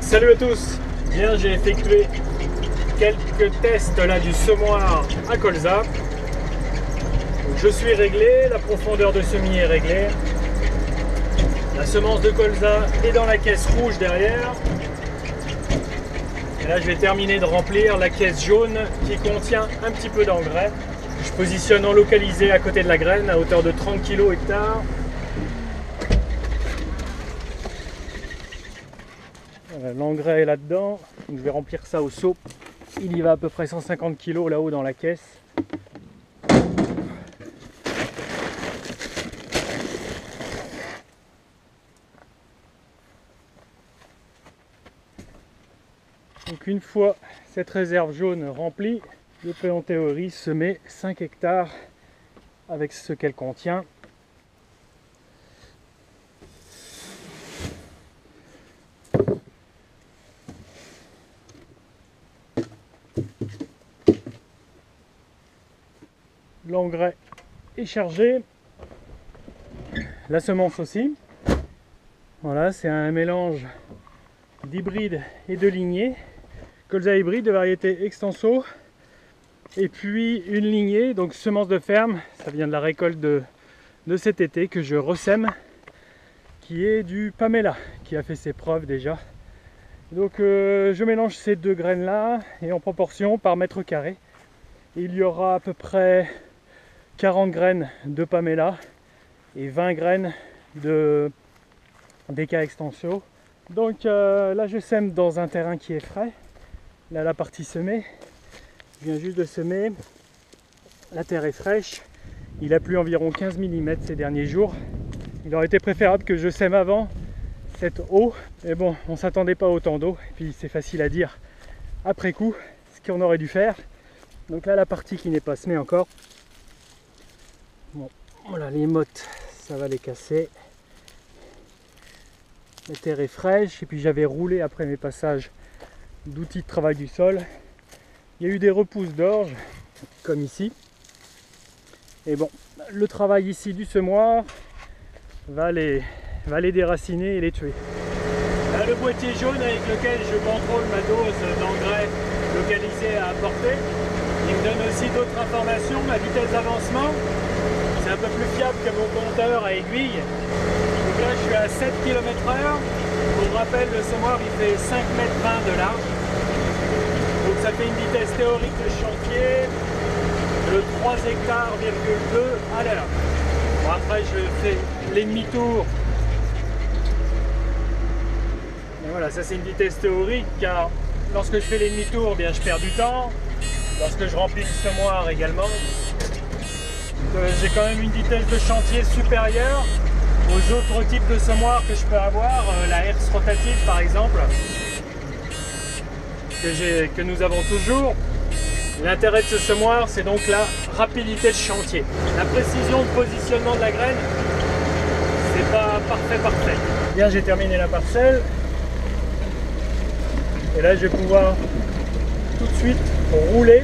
Salut à tous. Bien, j'ai effectué quelques tests là du semoir à colza. Donc, je suis réglé, la profondeur de semis est réglée. La semence de colza est dans la caisse rouge derrière. Et là, je vais terminer de remplir la caisse jaune qui contient un petit peu d'engrais. Je positionne en localisé à côté de la graine à hauteur de 30 kg hectare. L'engrais est là-dedans, donc je vais remplir ça au seau. Il y va à peu près 150 kg là-haut dans la caisse. Donc une fois cette réserve jaune remplie, je peux en théorie semer 5 hectares avec ce qu'elle contient. L'engrais est chargé, la semence aussi. Voilà, c'est un mélange d'hybride et de lignée. Colza hybride de variété extenso. Et puis une lignée, donc semence de ferme, ça vient de la récolte de cet été que je ressème, qui est du Pamela, qui a fait ses preuves déjà. Donc je mélange ces deux graines là, et en proportion par mètre carré. Il y aura à peu près 40 graines de Pamela et 20 graines de DK Extensio. Donc là je sème dans un terrain qui est frais. Là la partie semée, je viens juste de semer. La terre est fraîche. Il a plu environ 15 mm ces derniers jours. Il aurait été préférable que je sème avant cette eau. Mais bon, on ne s'attendait pas à autant d'eau. Et puis c'est facile à dire après coup ce qu'on aurait dû faire. Donc là la partie qui n'est pas semée encore. Bon, voilà, les mottes, ça va les casser. La terre est fraîche et puis j'avais roulé après mes passages d'outils de travail du sol. Il y a eu des repousses d'orge, comme ici. Et bon, le travail ici du semoir va les déraciner et les tuer. Là, le boîtier jaune avec lequel je contrôle ma dose d'engrais localisé à apporter, il me donne aussi d'autres informations, ma vitesse d'avancement. C'est un peu plus fiable que mon compteur à aiguille. Donc là je suis à 7 km/h. Pour rappel, le semoir il fait 5,20 m de large. Donc ça fait une vitesse théorique de chantier de 3 hectares,2 à l'heure. Bon, après je fais les demi-tours. Et voilà, ça c'est une vitesse théorique car lorsque je fais les demi-tours, bien je perds du temps. Lorsque je remplis le semoir également. J'ai quand même une vitesse de chantier supérieure aux autres types de semoirs que je peux avoir, la herse rotative par exemple, que nous avons toujours. L'intérêt de ce semoir, c'est donc la rapidité de chantier. La précision de positionnement de la graine, c'est pas parfait. Bien, j'ai terminé la parcelle. Et là, je vais pouvoir tout de suite rouler.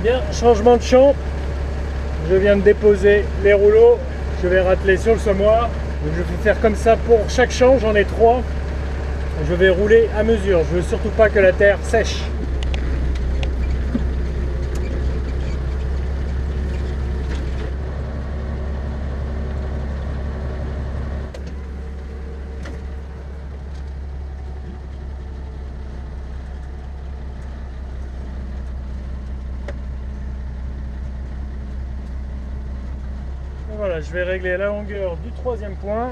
Bien, changement de champ, je viens de déposer les rouleaux, je vais rateler sur le semoir. Donc je vais faire comme ça pour chaque champ, j'en ai 3. Je vais rouler à mesure, je veux surtout pas que la terre sèche. Voilà, je vais régler la longueur du 3e point.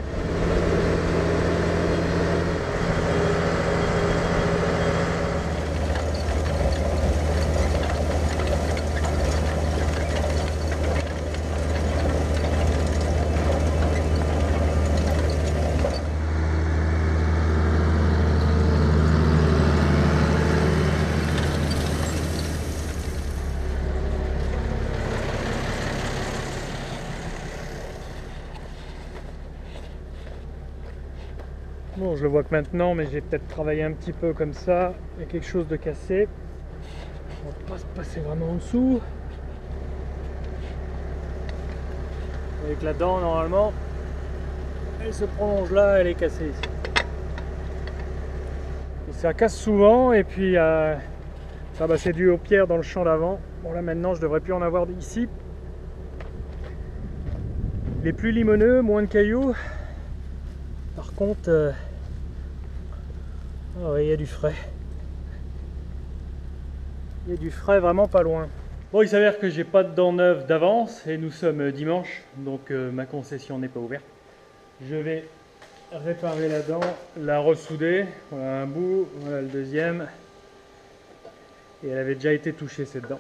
Bon, je le vois que maintenant, mais j'ai peut-être travaillé un petit peu comme ça. Il y a quelque chose de cassé. On va pas se passer vraiment en dessous. Avec la dent, normalement, elle se prolonge là, elle est cassée ici. Et ça casse souvent, et puis ça, bah, c'est dû aux pierres dans le champ d'avant. Bon, là maintenant, je devrais plus en avoir ici. Il est plus limoneux, moins de cailloux. Par contre, oh ouais, il y a du frais. Il y a du frais vraiment pas loin. Bon, il s'avère que j'ai pas de dents neuves d'avance et nous sommes dimanche, donc ma concession n'est pas ouverte. Je vais réparer la dent, la ressouder. Voilà un bout, voilà le deuxième. Et elle avait déjà été touchée cette dent.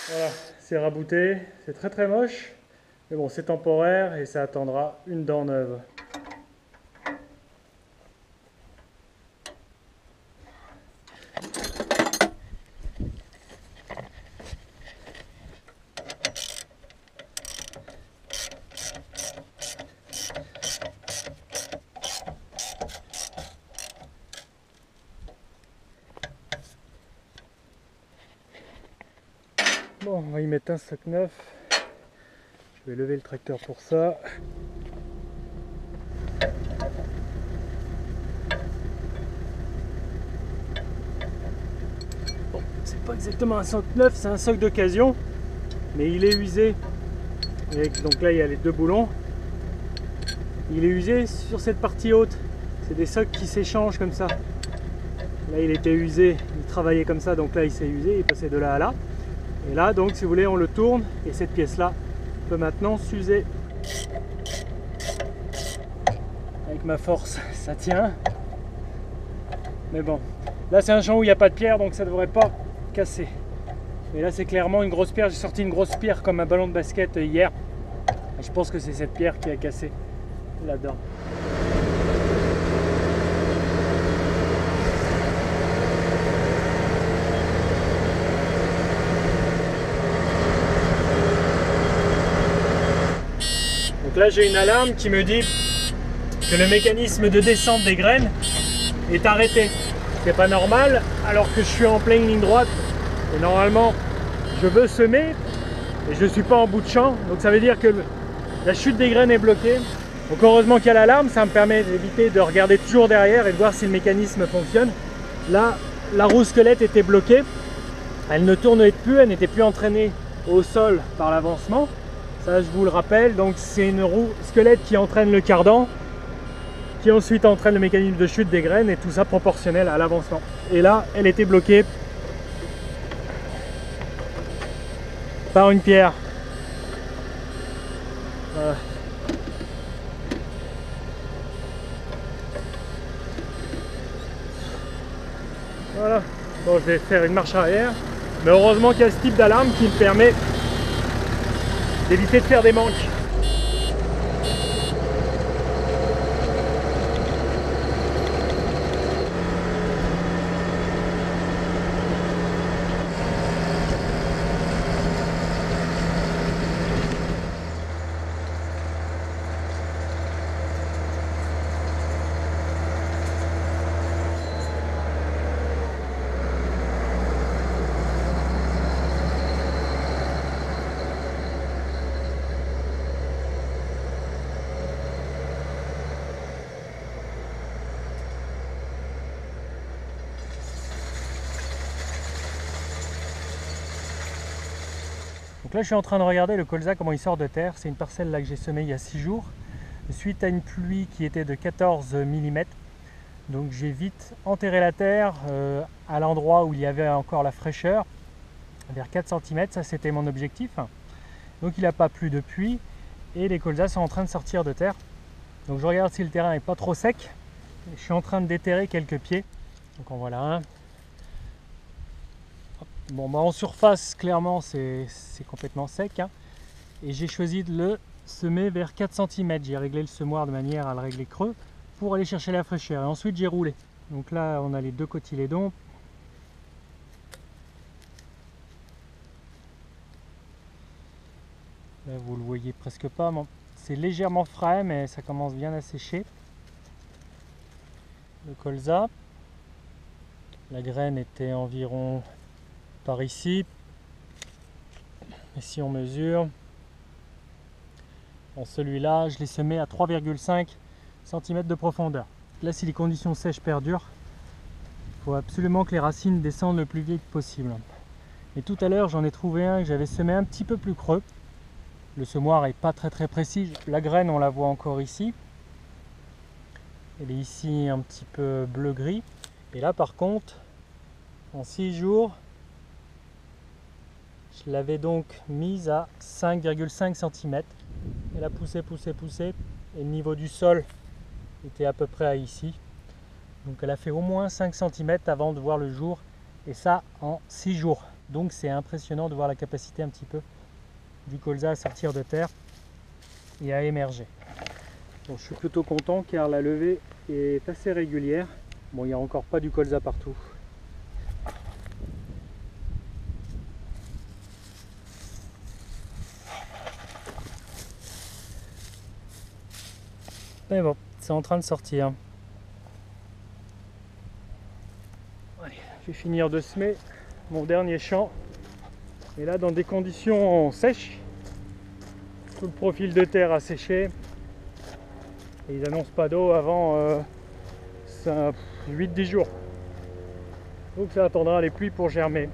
Voilà, c'est rabouté, c'est très très moche, mais bon, c'est temporaire et ça attendra une dent neuve. Bon, on va y mettre un sac neuf. Je vais lever le tracteur pour ça. Bon, c'est pas exactement un sac neuf, c'est un sac d'occasion, mais il est usé. Et donc là, il y a les deux boulons. Il est usé sur cette partie haute. C'est des sacs qui s'échangent comme ça. Là, il était usé, il travaillait comme ça, donc là, il s'est usé, il passait de là à là. Et là, donc, si vous voulez, on le tourne et cette pièce-là peut maintenant s'user. Avec ma force, ça tient. Mais bon, là, c'est un champ où il n'y a pas de pierre, donc ça ne devrait pas casser. Mais là, c'est clairement une grosse pierre. J'ai sorti une grosse pierre comme un ballon de basket hier. Et je pense que c'est cette pierre qui a cassé là-dedans. Donc là, j'ai une alarme qui me dit que le mécanisme de descente des graines est arrêté. C'est pas normal alors que je suis en pleine ligne droite et normalement je veux semer et je suis pas en bout de champ, donc ça veut dire que la chute des graines est bloquée. Donc heureusement qu'il y a l'alarme, ça me permet d'éviter de regarder toujours derrière et de voir si le mécanisme fonctionne. Là, la roue squelette était bloquée, elle ne tournait plus, elle n'était plus entraînée au sol par l'avancement. Ça, je vous le rappelle, donc c'est une roue squelette qui entraîne le cardan, qui ensuite entraîne le mécanisme de chute des graines, et tout ça proportionnel à l'avancement. Et là, elle était bloquée par une pierre. Voilà. Voilà. Bon, je vais faire une marche arrière, mais heureusement qu'il y a ce type d'alarme qui me permet d'éviter de faire des manques. Donc là, je suis en train de regarder le colza, comment il sort de terre. C'est une parcelle là que j'ai semée il y a 6 jours, suite à une pluie qui était de 14 mm. Donc j'ai vite enterré la terre à l'endroit où il y avait encore la fraîcheur, vers 4 cm, ça c'était mon objectif. Donc il n'a pas plu depuis et les colzas sont en train de sortir de terre. Donc je regarde si le terrain n'est pas trop sec. Je suis en train de déterrer quelques pieds. Donc en voilà un. Bon, bah en surface, clairement, c'est complètement sec. Hein. Et j'ai choisi de le semer vers 4 cm. J'ai réglé le semoir de manière à le régler creux pour aller chercher la fraîcheur. Et ensuite, j'ai roulé. Donc là, on a les deux cotylédons. Là, vous le voyez presque pas. C'est légèrement frais, mais ça commence bien à sécher. Le colza. La graine était environ par ici. Et si on mesure, bon, celui-là, je l'ai semé à 3,5 cm de profondeur. Là, si les conditions sèches perdurent, il faut absolument que les racines descendent le plus vite possible. Et tout à l'heure, j'en ai trouvé un que j'avais semé un petit peu plus creux. Le semoir n'est pas très précis. La graine, on la voit encore ici. Elle est ici un petit peu bleu-gris. Et là, par contre, en 6 jours, je l'avais donc mise à 5,5 cm. Elle a poussé. Et le niveau du sol était à peu près à ici. Donc elle a fait au moins 5 cm avant de voir le jour. Et ça en 6 jours. Donc c'est impressionnant de voir la capacité un petit peu du colza à sortir de terre et à émerger. Donc je suis plutôt content car la levée est assez régulière. Bon, il n'y a encore pas du colza partout. Mais bon, c'est en train de sortir. Allez, je vais finir de semer mon dernier champ. Et là, dans des conditions sèches, tout le profil de terre a séché. Et ils n'annoncent pas d'eau avant 8-10 jours. Donc ça attendra les pluies pour germer.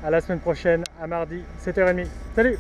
À la semaine prochaine, à mardi, 7h30. Salut!